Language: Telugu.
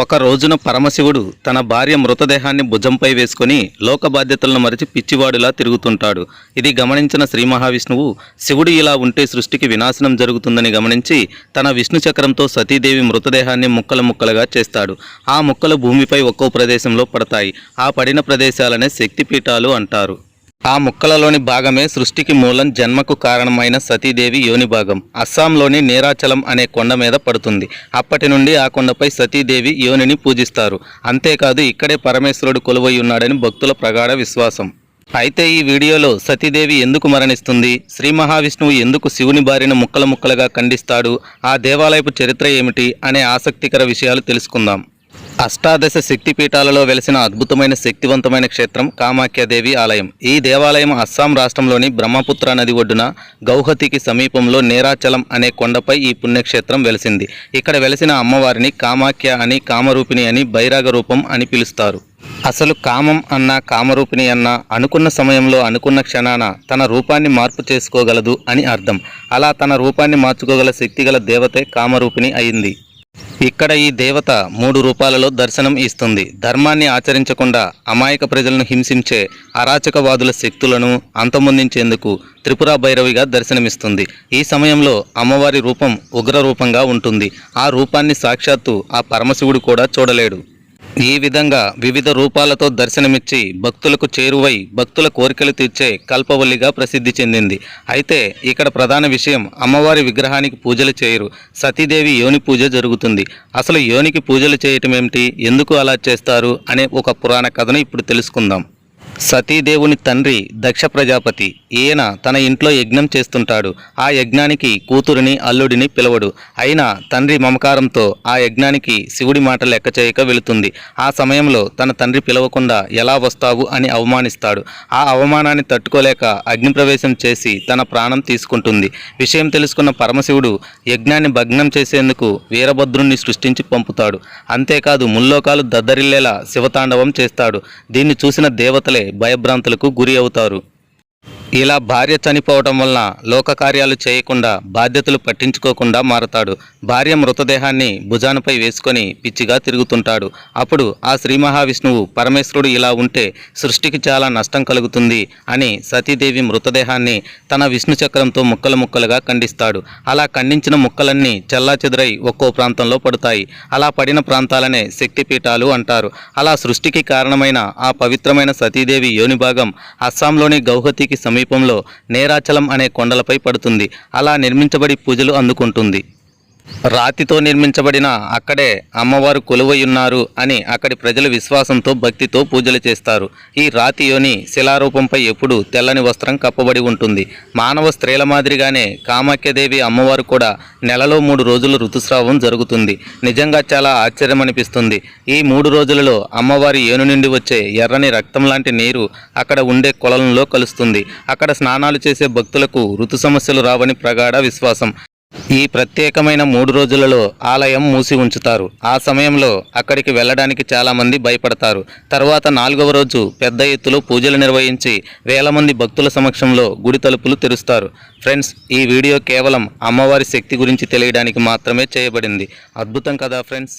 ఒక రోజున పరమశివుడు తన భార్య మృతదేహాన్ని భుజంపై వేసుకుని లోక బాధ్యతలను మరిచి పిచ్చివాడులా తిరుగుతుంటాడు. ఇది గమనించిన శ్రీ మహావిష్ణువు శివుడు ఇలా ఉంటే సృష్టికి వినాశనం జరుగుతుందని గమనించి తన విష్ణు చక్రంతో సతీదేవి మృతదేహాన్ని ముక్కలు ముక్కలుగా చేస్తాడు. ఆ ముక్కలు భూమిపై ఒక్కో ప్రదేశంలో పడతాయి. ఆ పడిన ప్రదేశాలనే శక్తిపీఠాలు అంటారు. ఆ ముక్కలలోని భాగమే సృష్టికి మూలం, జన్మకు కారణమైన సతీదేవి యోని భాగం అస్సాంలోని నీరాచలం అనే కొండ మీద పడుతుంది. అప్పటి నుండి ఆ కొండపై సతీదేవి యోనిని పూజిస్తారు. అంతేకాదు ఇక్కడే పరమేశ్వరుడు కొలువై ఉన్నాడని భక్తుల ప్రగాఢ విశ్వాసం. అయితే ఈ వీడియోలో సతీదేవి ఎందుకు మరణిస్తుంది, శ్రీ మహావిష్ణువు ఎందుకు శివుని భార్యను ముక్కలు ముక్కలుగా ఖండిస్తాడు, ఆ దేవాలయపు చరిత్ర ఏమిటి అనే ఆసక్తికర విషయాలు తెలుసుకుందాం. అష్టాదశ శక్తిపీఠాలలో వెలిసిన అద్భుతమైన శక్తివంతమైన క్షేత్రం కామాఖ్యాదేవి ఆలయం. ఈ దేవాలయం అస్సాం రాష్ట్రంలోని బ్రహ్మపుత్ర నది ఒడ్డున గౌహతికి సమీపంలో నీరాచలం అనే కొండపై ఈ పుణ్యక్షేత్రం వెలిసింది. ఇక్కడ వెలిసిన అమ్మవారిని కామాఖ్య అని, కామరూపిణి అని, బైరాగ రూపం అని పిలుస్తారు. అసలు కామం అన్నా కామరూపిణి అన్నా అనుకున్న సమయంలో అనుకున్న క్షణాన తన రూపాన్ని మార్పు చేసుకోగలదు అని అర్థం. అలా తన రూపాన్ని మార్చుకోగల శక్తిగల దేవతే కామరూపిణి అయింది. ఇక్కడ ఈ దేవత 3 రూపాలలో దర్శనం ఇస్తుంది. ధర్మాన్ని ఆచరించకుండా అమాయక ప్రజలను హింసించే అరాచకవాదుల శక్తులను అంతమొందించేందుకు త్రిపుర భైరవిగా దర్శనమిస్తుంది. ఈ సమయంలో అమ్మవారి రూపం ఉగ్ర రూపంగా ఉంటుంది. ఆ రూపాన్ని సాక్షాత్తు ఆ పరమశివుడు కూడా చూడలేడు. ఈ విధంగా వివిధ రూపాలతో దర్శనమిచ్చి భక్తులకు చేరువై భక్తుల కోరికలు తీర్చే కల్పవల్లిగా ప్రసిద్ధి చెందింది. అయితే ఇక్కడ ప్రధాన విషయం, అమ్మవారి విగ్రహానికి పూజలు చేయరు. సతీదేవి యోని పూజ జరుగుతుంది. అసలు యోనికి పూజలు చేయటం ఏమిటి, ఎందుకు అలా చేస్తారు అనే ఒక పురాణ కథను ఇప్పుడు తెలుసుకుందాం. సతీదేవుని తండ్రి దక్ష ప్రజాపతి. ఈయన తన ఇంట్లో యజ్ఞం చేస్తుంటాడు. ఆ యజ్ఞానికి కూతురిని, అల్లుడిని పిలవడు. అయినా తండ్రి మమకారంతో ఆ యజ్ఞానికి శివుడి మాట లెక్క చేయక వెళుతుంది. ఆ సమయంలో తన తండ్రి పిలవకుండా ఎలా వస్తావు అని అవమానిస్తాడు. ఆ అవమానాన్ని తట్టుకోలేక అగ్నిప్రవేశం చేసి తన ప్రాణం తీసుకుంటుంది. విషయం తెలుసుకున్న పరమశివుడు యజ్ఞాన్ని భగ్నం చేసేందుకు వీరభద్రుణ్ణి సృష్టించి పంపుతాడు. అంతేకాదు ముల్లోకాలు దద్దరిల్లేలా శివతాండవం చేస్తాడు. దీన్ని చూసిన దేవతలే భయభ్రాంతులకు గురి అవుతారు. ఇలా భార్య చనిపోవటం వలన లోక కార్యాలు చేయకుండా, బాధ్యతలు పట్టించుకోకుండా మారతాడు. భార్య మృతదేహాన్ని భుజానపై వేసుకొని పిచ్చిగా తిరుగుతుంటాడు. అప్పుడు ఆ శ్రీ మహావిష్ణువు పరమేశ్వరుడు ఇలా ఉంటే సృష్టికి చాలా నష్టం కలుగుతుంది అని సతీదేవి మృతదేహాన్ని తన విష్ణు చక్రంతో ముక్కలు ముక్కలుగా ఖండిస్తాడు. అలా ఖండించిన ముక్కలన్నీ చెల్లాచెదురై ఒక్కో ప్రాంతంలో పడతాయి. అలా పడిన ప్రాంతాలనే శక్తిపీఠాలు అంటారు. అలా సృష్టికి కారణమైన ఆ పవిత్రమైన సతీదేవి యోని భాగం అస్సాంలోని గౌహతికి సమీపంలో నీరాచలం అనే కొండలపై పడుతుంది. అలా నిర్మించబడి పూజలు అందుకుంటుంది. రాతితో నిర్మించబడిన అక్కడే అమ్మవారు కొలువై ఉన్నారు అని అక్కడి ప్రజల విశ్వాసంతో భక్తితో పూజలు చేస్తారు. ఈ రాతి యోని శిలారూపంపై ఎప్పుడూ తెల్లని వస్త్రం కప్పబడి ఉంటుంది. మానవ స్త్రీల మాదిరిగానే కామాఖ్యదేవి అమ్మవారు కూడా నెలలో 3 రోజులు ఋతుస్రావం జరుగుతుంది. నిజంగా చాలా ఆశ్చర్యం అనిపిస్తుంది. ఈ 3 రోజులలో అమ్మవారి యోని నుండి వచ్చే ఎర్రని రక్తం లాంటి నీరు అక్కడ ఉండే కొలనులో కలుస్తుంది. అక్కడ స్నానాలు చేసే భక్తులకు ఋతు సమస్యలు రావని ప్రగాఢ విశ్వాసం. ఈ ప్రత్యేకమైన 3 రోజులలో ఆలయం మూసి ఉంచుతారు. ఆ సమయంలో అక్కడికి వెళ్ళడానికి చాలామంది భయపడతారు. తర్వాత 4వ రోజు పెద్ద ఎత్తులో పూజలు నిర్వహించి వేల మంది భక్తుల సమక్షంలో గుడి తలుపులు తెరుస్తారు. ఫ్రెండ్స్, ఈ వీడియో కేవలం అమ్మవారి శక్తి గురించి తెలియడానికి మాత్రమే చేయబడింది. అద్భుతం కదా ఫ్రెండ్స్.